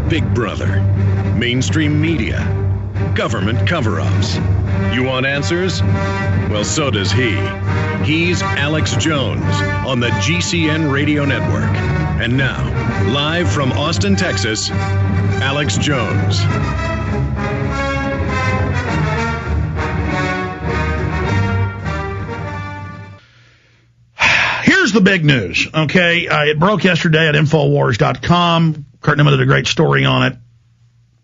Big Brother, mainstream media, government cover-ups. You want answers? Well, so does he. He's Alex Jones on the GCN Radio Network. And now, live from Austin, Texas, Alex Jones. Here's the big news, okay? It broke yesterday at Infowars.com. Kurt Nimitz did a great story on it.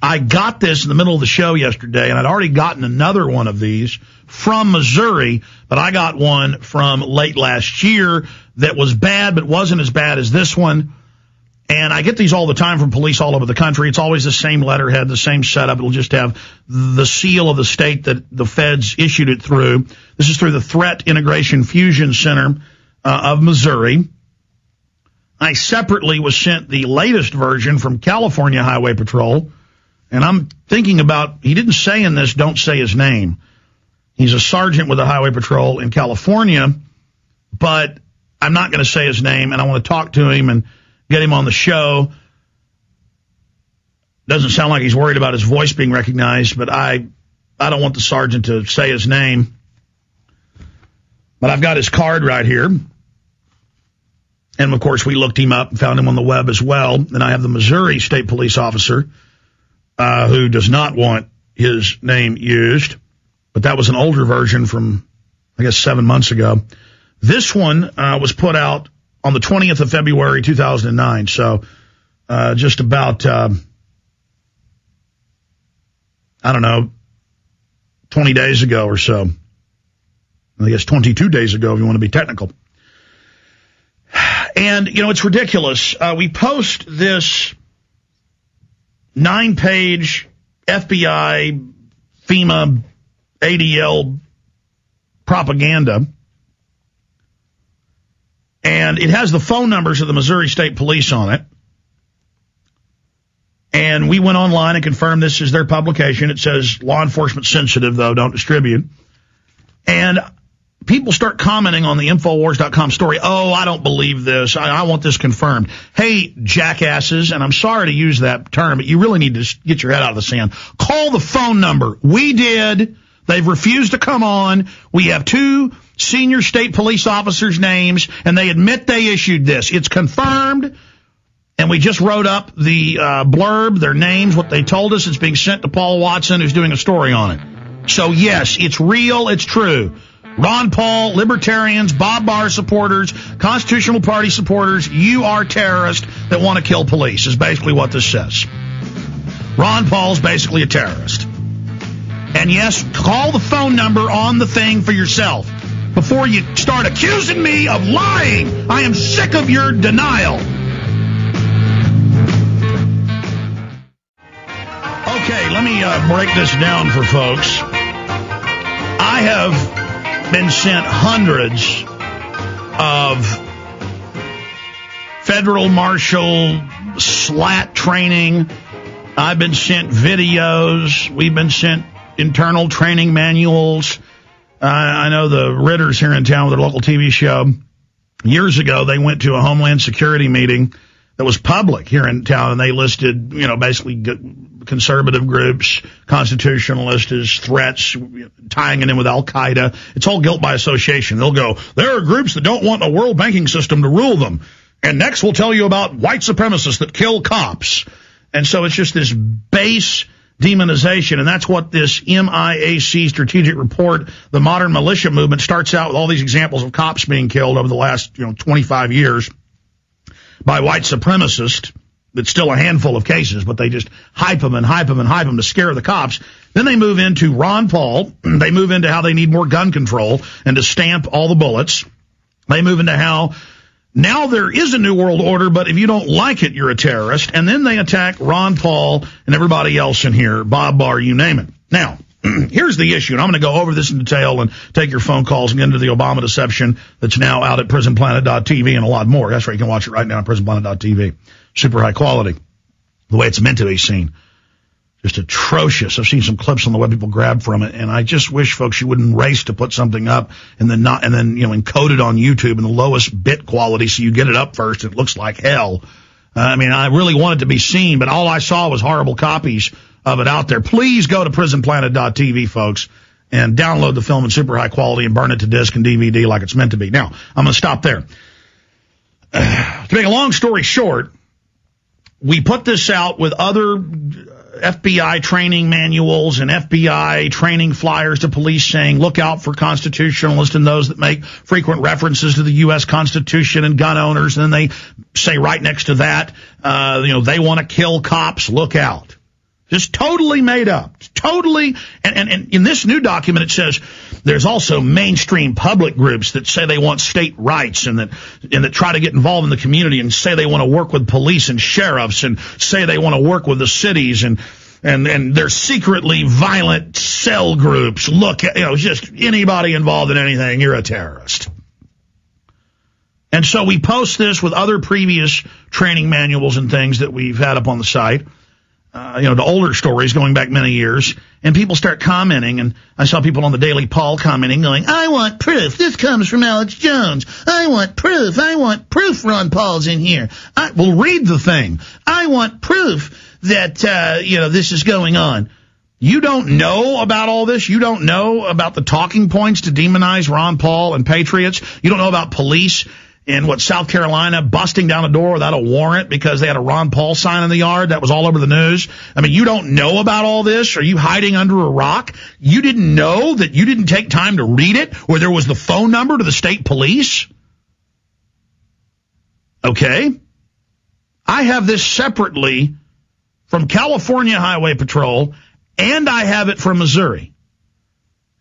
I got this in the middle of the show yesterday, and I'd already gotten another one of these from Missouri, but I got one from late last year that was bad, but wasn't as bad as this one. And I get these all the time from police all over the country. It's always the same letterhead, the same setup. It'll just have the seal of the state that the feds issued it through. This is through the Threat Integration Fusion Center of Missouri. I separately was sent the latest version from California Highway Patrol. And I'm thinking about, he didn't say in this, don't say his name. He's a sergeant with the Highway Patrol in California, but I'm not going to say his name, and I want to talk to him and get him on the show. Doesn't sound like he's worried about his voice being recognized, but I don't want the sergeant to say his name. But I've got his card right here. And, of course, we looked him up and found him on the web as well. And I have the Missouri State Police officer who does not want his name used. But that was an older version from, I guess, 7 months ago. This one was put out on the 20th of February, 2009. So just about, 20 days ago or so. I guess 22 days ago, if you want to be technical. And, it's ridiculous. We post this 9-page FBI, FEMA, ADL propaganda. And it has the phone numbers of the Missouri State Police on it. And we went online and confirmed this is their publication. It says law enforcement sensitive, though, don't distribute. And people start commenting on the Infowars.com story. Oh, I don't believe this. I want this confirmed. Hey, jackasses, and I'm sorry to use that term, but you really need to get your head out of the sand. Call the phone number. We did. They've refused to come on. We have 2 senior state police officers' names, and they admit they issued this. It's confirmed, and we just wrote up the blurb, their names, what they told us. It's being sent to Paul Watson, who's doing a story on it. So, yes, it's real. It's true. Ron Paul, libertarians, Bob Barr supporters, Constitutional Party supporters, you are terrorists that want to kill police, is basically what this says. Ron Paul's basically a terrorist. And yes, call the phone number on the thing for yourself before you start accusing me of lying. I am sick of your denial. Okay, let me break this down for folks. I have been sent hundreds of federal marshal SLAT training. I've been sent videos. We've been sent internal training manuals. I know the Ritters here in town with their local TV show. Years ago, they went to a Homeland Security meeting that was public here in town, and they listed, basically conservative groups, constitutionalists as threats, tying it in with Al-Qaeda. It's all guilt by association. They'll go, there are groups that don't want a world banking system to rule them. And next we'll tell you about white supremacists that kill cops. And so it's just this base demonization, and that's what this MIAC strategic report, the modern militia movement, starts out with all these examples of cops being killed over the last 25 years by white supremacists. It's still a handful of cases, but they just hype them and hype them and hype them to scare the cops. Then they move into Ron Paul. They move into how they need more gun control and to stamp all the bullets. They move into how now there is a new world order, but if you don't like it, you're a terrorist. And then they attack Ron Paul and everybody else in here, Bob Barr, you name it. Now, here's the issue, and I'm going to go over this in detail and take your phone calls and get into the Obama deception that's now out at prisonplanet.tv and a lot more. That's right, you can watch it right now on prisonplanet.tv. Super high quality, the way it's meant to be seen. Just atrocious. I've seen some clips on the web people grab from it, and I just wish, folks, you wouldn't race to put something up and then encode it on YouTube in the lowest bit quality so you get it up first. It looks like hell. I really wanted to be seen, but all I saw was horrible copies of it out there. Please go to prisonplanet.tv, folks, and download the film in super high quality and burn it to disc and DVD like it's meant to be. Now, I'm going to stop there. To make a long story short, we put this out with other FBI training manuals and FBI training flyers to police saying, look out for constitutionalists and those that make frequent references to the U.S. Constitution and gun owners. And then they say right next to that, they want to kill cops. Look out. Just totally made up. Totally. And in this new document, it says there's also mainstream public groups that say they want state rights and that try to get involved in the community and say they want to work with police and sheriffs and say they want to work with the cities and they're secretly violent cell groups. Look, just anybody involved in anything, you're a terrorist. And so we post this with other previous training manuals and things that we've had up on the site. The older stories going back many years, and people start commenting, and I saw people on the Daily Paul commenting, going, I want proof. This comes from Alex Jones. I want proof. Ron Paul's in here. Well, read the thing. I want proof that, this is going on. You don't know about all this. You don't know about the talking points to demonize Ron Paul and patriots. You don't know about police in South Carolina busting down a door without a warrant because they had a Ron Paul sign in the yard. That was all over the news. You don't know about all this? Are you hiding under a rock? You didn't know that you didn't take time to read it, where there was the phone number to the state police? Okay. I have this separately from California Highway Patrol, and I have it from Missouri.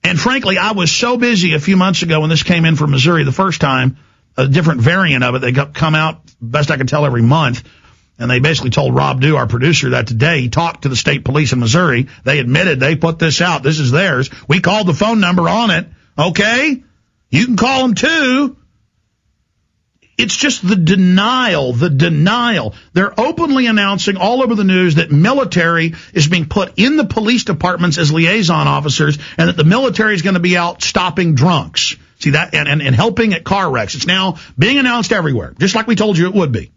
And frankly, I was so busy a few months ago when this came in from Missouri the first time, a different variant of it. They come out, best I can tell, every month. And they basically told Rob Dew, our producer, that today he talked to the state police in Missouri. They admitted they put this out. This is theirs. We called the phone number on it. Okay? You can call them too. It's just the denial. They're openly announcing all over the news that military is being put in the police departments as liaison officers and that the military is going to be out stopping drunks. See that, and helping at car wrecks. It's now being announced everywhere, just like we told you it would be.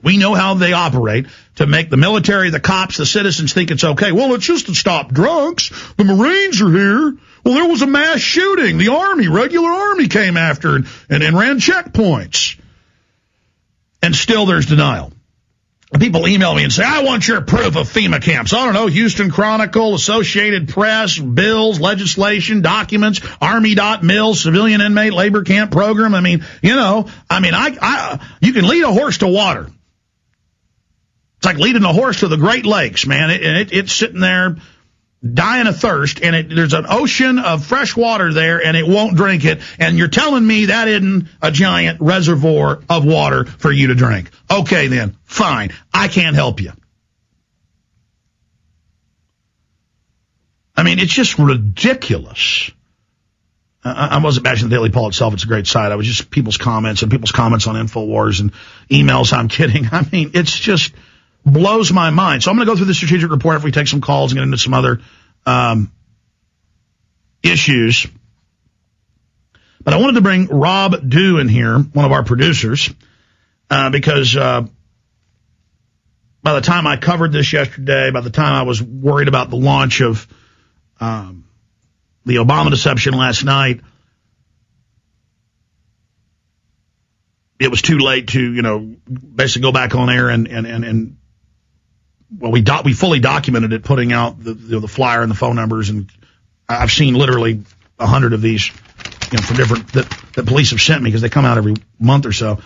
We know how they operate to make the military, the cops, the citizens think it's okay. Well, it's just to stop drunks. The Marines are here. Well, there was a mass shooting. The Army, regular Army, came after and ran checkpoints. And still there's denial. People email me and say, I want your proof of FEMA camps. I don't know, Houston Chronicle, Associated Press, bills, legislation, documents, Army.mil, civilian inmate labor camp program. You can lead a horse to water. It's like leading a horse to the Great Lakes, man. It's sitting there dying of thirst, and there's an ocean of fresh water there, and it won't drink it. And you're telling me that isn't a giant reservoir of water for you to drink. Okay, then, fine. I can't help you. It's just ridiculous. I wasn't bashing the Daily Paul itself. It's a great site. I was just people's comments on InfoWars and emails. I'm kidding. It's just blows my mind. So I'm going to go through the strategic report after we take some calls and get into some other issues. But I wanted to bring Rob Dew in here, one of our producers, because by the time I covered this yesterday, by the time I was worried about the launch of the Obama deception last night, it was too late to, basically go back on air and we fully documented it, putting out the flyer and the phone numbers, and I've seen literally 100 of these, from different that police have sent me because they come out every month or so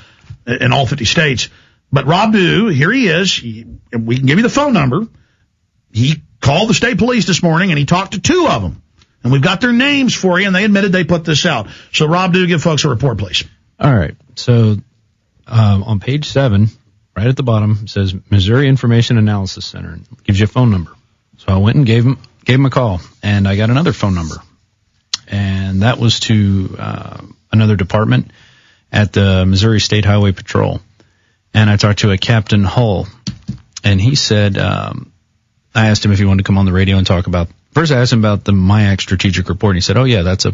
in all 50 states. But Rob Dew, here he is. We can give you the phone number. He called the state police this morning and he talked to two of them, and we've got their names for you, and they admitted they put this out. So Rob Dew, give folks a report, please. All right. So on page 7. Right at the bottom, it says Missouri Information Analysis Center. It gives you a phone number. So I went and gave him a call, and I got another phone number. And that was to another department at the Missouri State Highway Patrol. And I talked to a Captain Hull, and he said, I asked him if he wanted to come on the radio and talk about, first I asked him about the MIAC strategic report, and he said, oh yeah, that's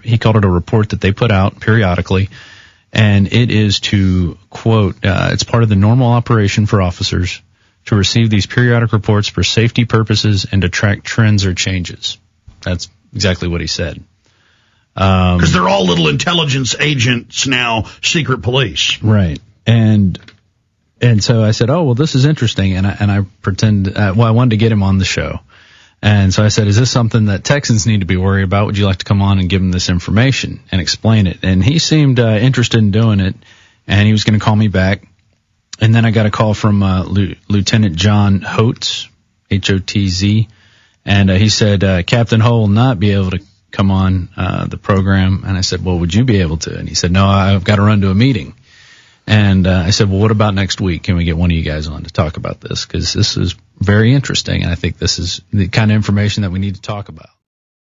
he called it a report that they put out periodically. And it is to, quote, it's part of the normal operation for officers to receive these periodic reports for safety purposes and to track trends or changes. That's exactly what he said. Because they're all little intelligence agents now, secret police. Right. And so I said, oh, well, this is interesting. And I pretend, I wanted to get him on the show. And so I said, is this something that Texans need to be worried about? Would you like to come on and give them this information and explain it? And he seemed interested in doing it, and he was going to call me back. And then I got a call from Lieutenant John Hotz, H-O-T-Z, and he said, Captain Hull will not be able to come on the program. And I said, well, would you be able to? And he said, no, I've got to run to a meeting. And I said, well, what about next week? Can we get one of you guys on to talk about this? Because this is very interesting, and I think this is the kind of information that we need to talk about.